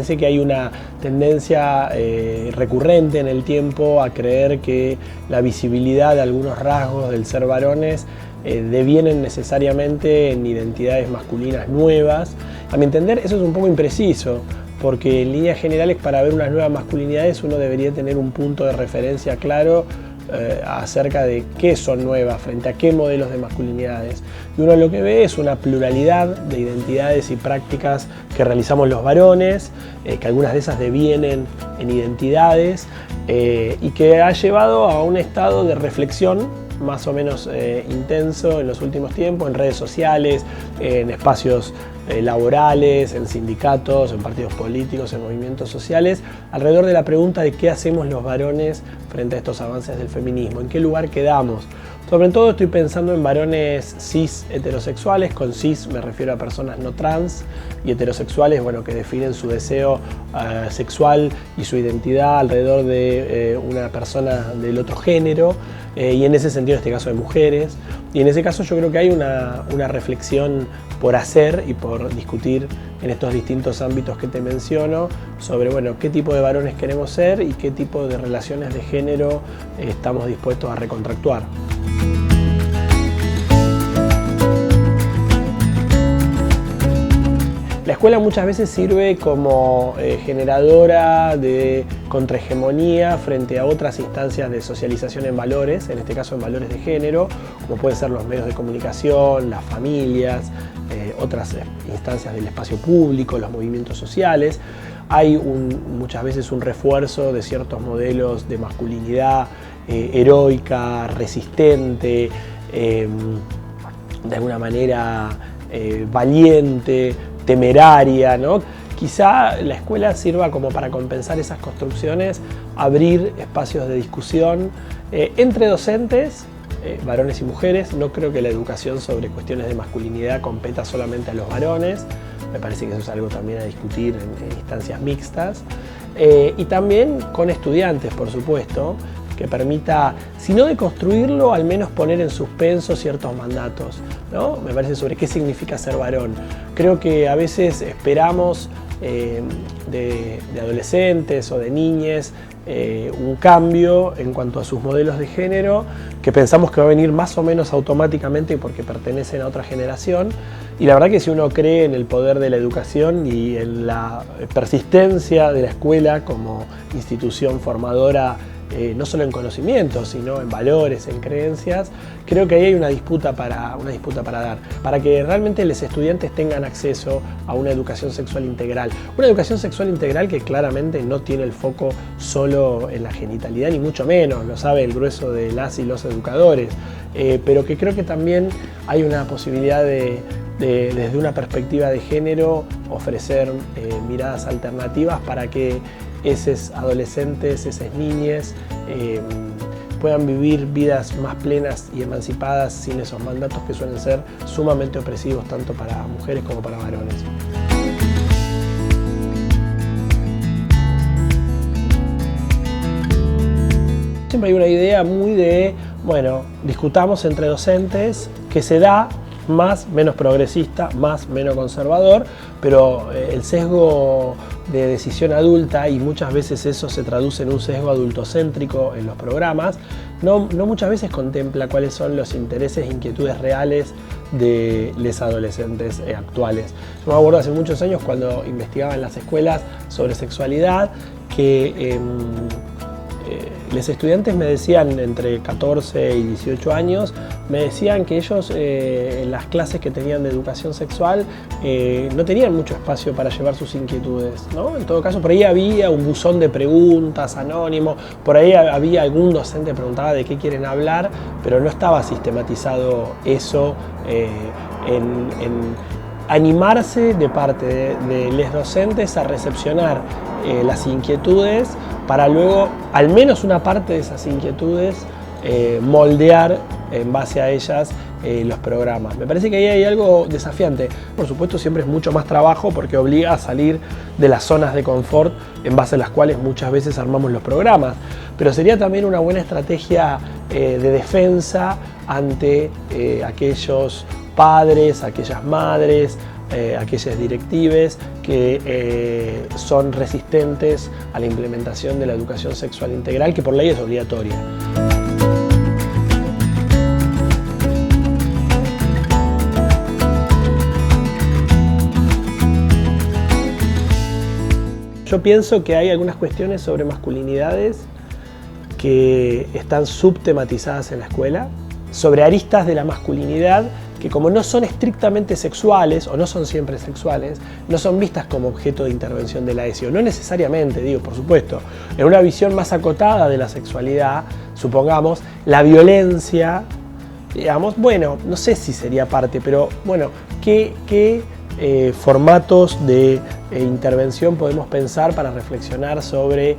parece que hay una tendencia recurrente en el tiempo a creer que la visibilidad de algunos rasgos del ser varones devienen necesariamente en identidades masculinas nuevas. A mi entender, eso es un poco impreciso, porque en líneas generales, para ver unas nuevas masculinidades uno debería tener un punto de referencia claro acerca de qué son nuevas, frente a qué modelos de masculinidades. Y uno lo que ve es una pluralidad de identidades y prácticas que realizamos los varones, que algunas de esas devienen en identidades, y que ha llevado a un estado de reflexión más o menos intenso en los últimos tiempos, en redes sociales, en espacios laborales, en sindicatos, en partidos políticos, en movimientos sociales, alrededor de la pregunta de qué hacemos los varones frente a estos avances del feminismo, en qué lugar quedamos. Sobre todo estoy pensando en varones cis heterosexuales. Con cis me refiero a personas no trans, y heterosexuales, bueno, que definen su deseo sexual y su identidad alrededor de una persona del otro género, y en ese sentido, en este caso, de mujeres. Y en ese caso yo creo que hay una reflexión por hacer y por discutir en estos distintos ámbitos que te menciono sobre, bueno, qué tipo de varones queremos ser y qué tipo de relaciones de género estamos dispuestos a recontractuar. La escuela muchas veces sirve como generadora de contrahegemonía frente a otras instancias de socialización en valores, en este caso en valores de género, como pueden ser los medios de comunicación, las familias, otras instancias del espacio público, los movimientos sociales. Hay muchas veces un refuerzo de ciertos modelos de masculinidad heroica, resistente, de alguna manera valiente, temeraria, ¿no? Quizá la escuela sirva como para compensar esas construcciones, abrir espacios de discusión entre docentes, varones y mujeres. No creo que la educación sobre cuestiones de masculinidad competa solamente a los varones. Me parece que eso es algo también a discutir en instancias mixtas. Y también con estudiantes, por supuesto, que permita, si no deconstruirlo, al menos poner en suspenso ciertos mandatos, ¿no? Me parece sobre qué significa ser varón. Creo que a veces esperamos de adolescentes o de niñes un cambio en cuanto a sus modelos de género, que pensamos que va a venir más o menos automáticamente porque pertenecen a otra generación. Y la verdad que si uno cree en el poder de la educación y en la persistencia de la escuela como institución formadora, no solo en conocimientos, sino en valores, en creencias, creo que ahí hay una disputa para dar, para que realmente los estudiantes tengan acceso a una educación sexual integral. Una educación sexual integral que claramente no tiene el foco solo en la genitalidad, ni mucho menos, lo sabe el grueso de las y los educadores, pero que creo que también hay una posibilidad de desde una perspectiva de género, ofrecer miradas alternativas para que esos adolescentes, esas niñas puedan vivir vidas más plenas y emancipadas sin esos mandatos que suelen ser sumamente opresivos tanto para mujeres como para varones. Siempre hay una idea muy de, bueno, discutamos entre docentes, que se da más, menos progresista, más, menos conservador, pero el sesgo de decisión adulta, y muchas veces eso se traduce en un sesgo adultocéntrico en los programas, no muchas veces contempla cuáles son los intereses e inquietudes reales de los adolescentes actuales. Yo me acuerdo hace muchos años cuando investigaba en las escuelas sobre sexualidad que los estudiantes me decían, entre 14 y 18 años, me decían que ellos en las clases que tenían de educación sexual no tenían mucho espacio para llevar sus inquietudes, ¿no? En todo caso, por ahí había un buzón de preguntas anónimo, por ahí había algún docente que preguntaba de qué quieren hablar, pero no estaba sistematizado eso en animarse de parte de los docentes a recepcionar las inquietudes para luego, al menos una parte de esas inquietudes, moldear en base a ellas los programas. Me parece que ahí hay algo desafiante. Por supuesto, siempre es mucho más trabajo porque obliga a salir de las zonas de confort en base a las cuales muchas veces armamos los programas. Pero sería también una buena estrategia de defensa ante aquellos padres, aquellas madres, aquellas directives que son resistentes a la implementación de la educación sexual integral, que por ley es obligatoria. Yo pienso que hay algunas cuestiones sobre masculinidades que están subtematizadas en la escuela, sobre aristas de la masculinidad que, como no son estrictamente sexuales o no son siempre sexuales, no son vistas como objeto de intervención de la ESI, o no necesariamente, digo, por supuesto. En una visión más acotada de la sexualidad, supongamos, la violencia, digamos, bueno, no sé si sería parte, pero bueno, ¿qué formatos de intervención podemos pensar para reflexionar sobre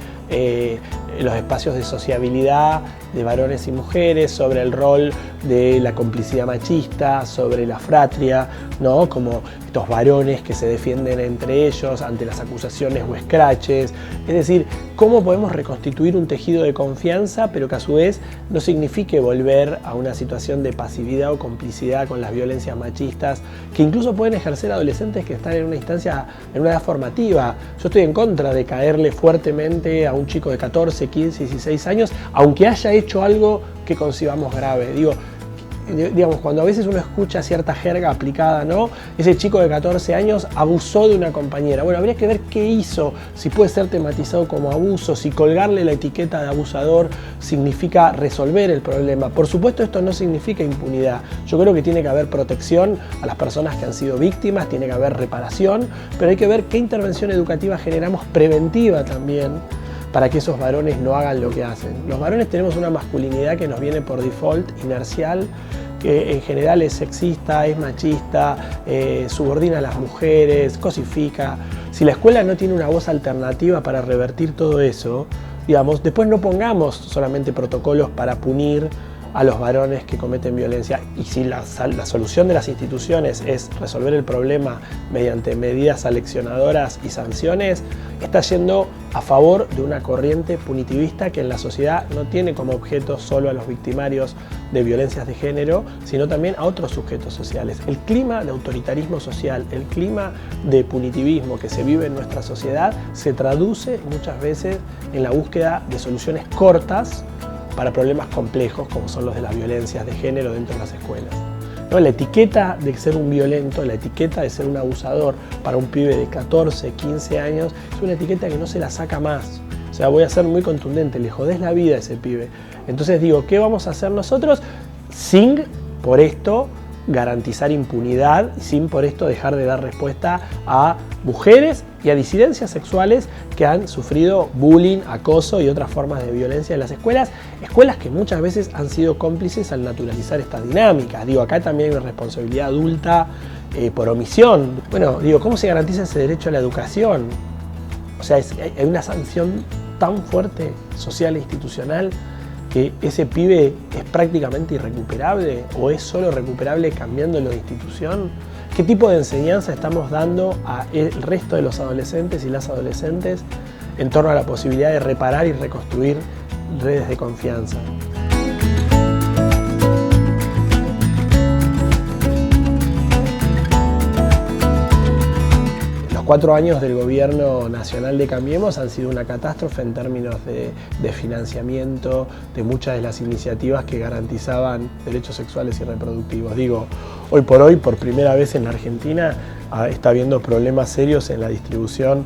los espacios de sociabilidad de varones y mujeres, sobre el rol de la complicidad machista, sobre la fratria, ¿no? Como estos varones que se defienden entre ellos ante las acusaciones o escraches. Es decir, cómo podemos reconstituir un tejido de confianza, pero que a su vez no signifique volver a una situación de pasividad o complicidad con las violencias machistas, que incluso pueden ejercer adolescentes que están en una instancia, en una edad formativa. Yo estoy en contra de caerle fuertemente a un chico de 14, 15, 16 años, aunque haya hecho algo que concibamos grave. Digamos, cuando a veces uno escucha cierta jerga aplicada, ¿no? Ese chico de 14 años abusó de una compañera. Bueno, habría que ver qué hizo, si puede ser tematizado como abuso, si colgarle la etiqueta de abusador significa resolver el problema. Por supuesto, esto no significa impunidad. Yo creo que tiene que haber protección a las personas que han sido víctimas, tiene que haber reparación, pero hay que ver qué intervención educativa generamos preventiva también, para que esos varones no hagan lo que hacen. Los varones tenemos una masculinidad que nos viene por default, inercial, que en general es sexista, es machista, subordina a las mujeres, cosifica. Si la escuela no tiene una voz alternativa para revertir todo eso, digamos, después no pongamos solamente protocolos para punir a los varones que cometen violencia. Y si la solución de las instituciones es resolver el problema mediante medidas aleccionadoras y sanciones, está yendo a favor de una corriente punitivista que en la sociedad no tiene como objeto solo a los victimarios de violencias de género, sino también a otros sujetos sociales. El clima de autoritarismo social, el clima de punitivismo que se vive en nuestra sociedad se traduce muchas veces en la búsqueda de soluciones cortas para problemas complejos como son los de las violencias de género dentro de las escuelas. ¿No? La etiqueta de ser un violento, la etiqueta de ser un abusador para un pibe de 14, 15 años es una etiqueta que no se la saca más. O sea, voy a ser muy contundente, le jodés la vida a ese pibe. Entonces digo, ¿qué vamos a hacer nosotros sin, por esto, garantizar impunidad y sin por esto dejar de dar respuesta a mujeres y a disidencias sexuales que han sufrido bullying, acoso y otras formas de violencia en las escuelas que muchas veces han sido cómplices al naturalizar estas dinámicas? Digo, acá también hay una responsabilidad adulta por omisión. Bueno, digo, ¿cómo se garantiza ese derecho a la educación? O sea, hay una sanción tan fuerte, social e institucional, que ese pibe es prácticamente irrecuperable, o es solo recuperable cambiándolo de institución. ¿Qué tipo de enseñanza estamos dando al resto de los adolescentes y las adolescentes en torno a la posibilidad de reparar y reconstruir redes de confianza? Los 4 años del gobierno nacional de Cambiemos han sido una catástrofe en términos de financiamiento de muchas de las iniciativas que garantizaban derechos sexuales y reproductivos. Digo, hoy por hoy, por primera vez en la Argentina, está habiendo problemas serios en la distribución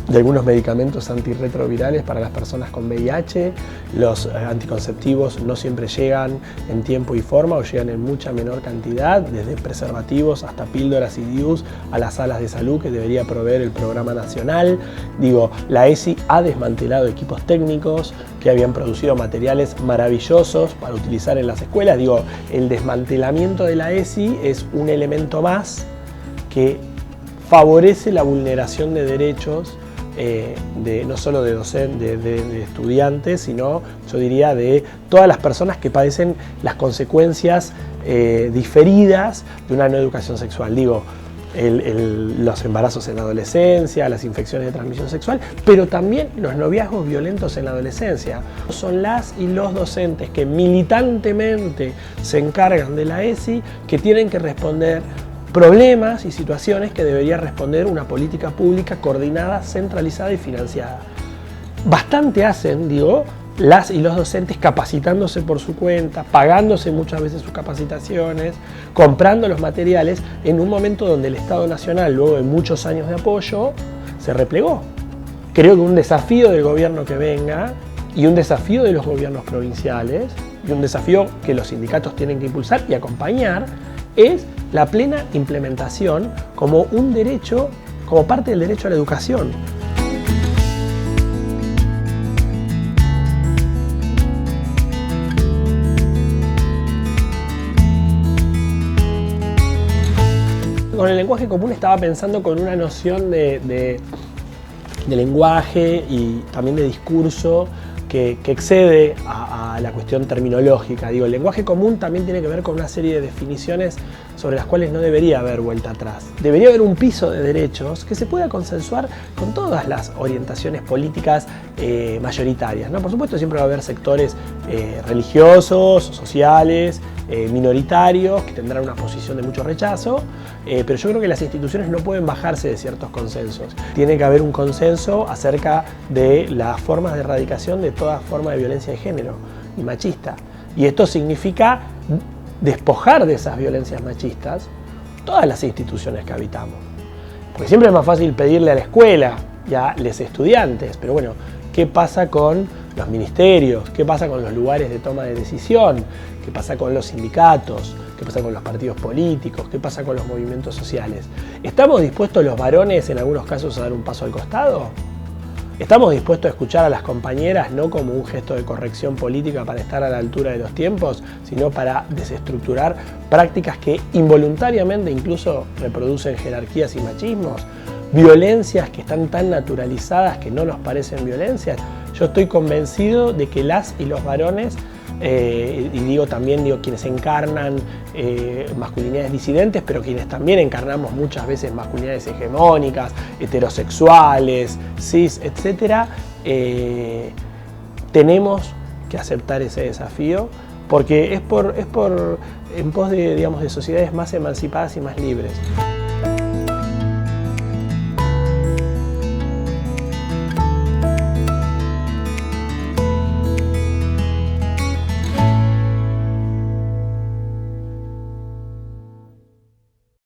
de algunos medicamentos antirretrovirales para las personas con VIH. Los anticonceptivos no siempre llegan en tiempo y forma o llegan en mucha menor cantidad, desde preservativos hasta píldoras y DIUs a las salas de salud que debería proveer el programa nacional. Digo, la ESI ha desmantelado equipos técnicos que habían producido materiales maravillosos para utilizar en las escuelas. Digo, el desmantelamiento de la ESI es un elemento más que favorece la vulneración de derechos no solo de docentes, de estudiantes, sino yo diría de todas las personas que padecen las consecuencias diferidas de una no educación sexual. Digo, los embarazos en la adolescencia, las infecciones de transmisión sexual, pero también los noviazgos violentos en la adolescencia. Son las y los docentes que militantemente se encargan de la ESI que tienen que responder problemas y situaciones que debería responder una política pública coordinada, centralizada y financiada. Bastante hacen, digo, las y los docentes capacitándose por su cuenta, pagándose muchas veces sus capacitaciones, comprando los materiales en un momento donde el Estado Nacional, luego de muchos años de apoyo, se replegó. Creo que un desafío del gobierno que venga y un desafío de los gobiernos provinciales y un desafío que los sindicatos tienen que impulsar y acompañar es la plena implementación como un derecho, como parte del derecho a la educación. Con el lenguaje común estaba pensando con una noción de lenguaje y también de discurso que excede a la cuestión terminológica. Digo, el lenguaje común también tiene que ver con una serie de definiciones sobre las cuales no debería haber vuelta atrás. Debería haber un piso de derechos que se pueda consensuar con todas las orientaciones políticas mayoritarias, ¿no? Por supuesto, siempre va a haber sectores religiosos, sociales, minoritarios, que tendrán una posición de mucho rechazo, pero yo creo que las instituciones no pueden bajarse de ciertos consensos. Tiene que haber un consenso acerca de las formas de erradicación de toda forma de violencia de género y machista. Y esto significa despojar de esas violencias machistas todas las instituciones que habitamos. Porque siempre es más fácil pedirle a la escuela y a los estudiantes, pero bueno, ¿qué pasa con los ministerios? ¿Qué pasa con los lugares de toma de decisión? ¿Qué pasa con los sindicatos? ¿Qué pasa con los partidos políticos? ¿Qué pasa con los movimientos sociales? ¿Estamos dispuestos los varones en algunos casos a dar un paso al costado? ¿Estamos dispuestos a escuchar a las compañeras no como un gesto de corrección política para estar a la altura de los tiempos, sino para desestructurar prácticas que involuntariamente incluso reproducen jerarquías y machismos? Violencias que están tan naturalizadas que no nos parecen violencias. Yo estoy convencido de que las y los varones, y digo quienes encarnan masculinidades disidentes, pero quienes también encarnamos muchas veces masculinidades hegemónicas, heterosexuales, cis, etc., tenemos que aceptar ese desafío porque es en pos de sociedades más emancipadas y más libres.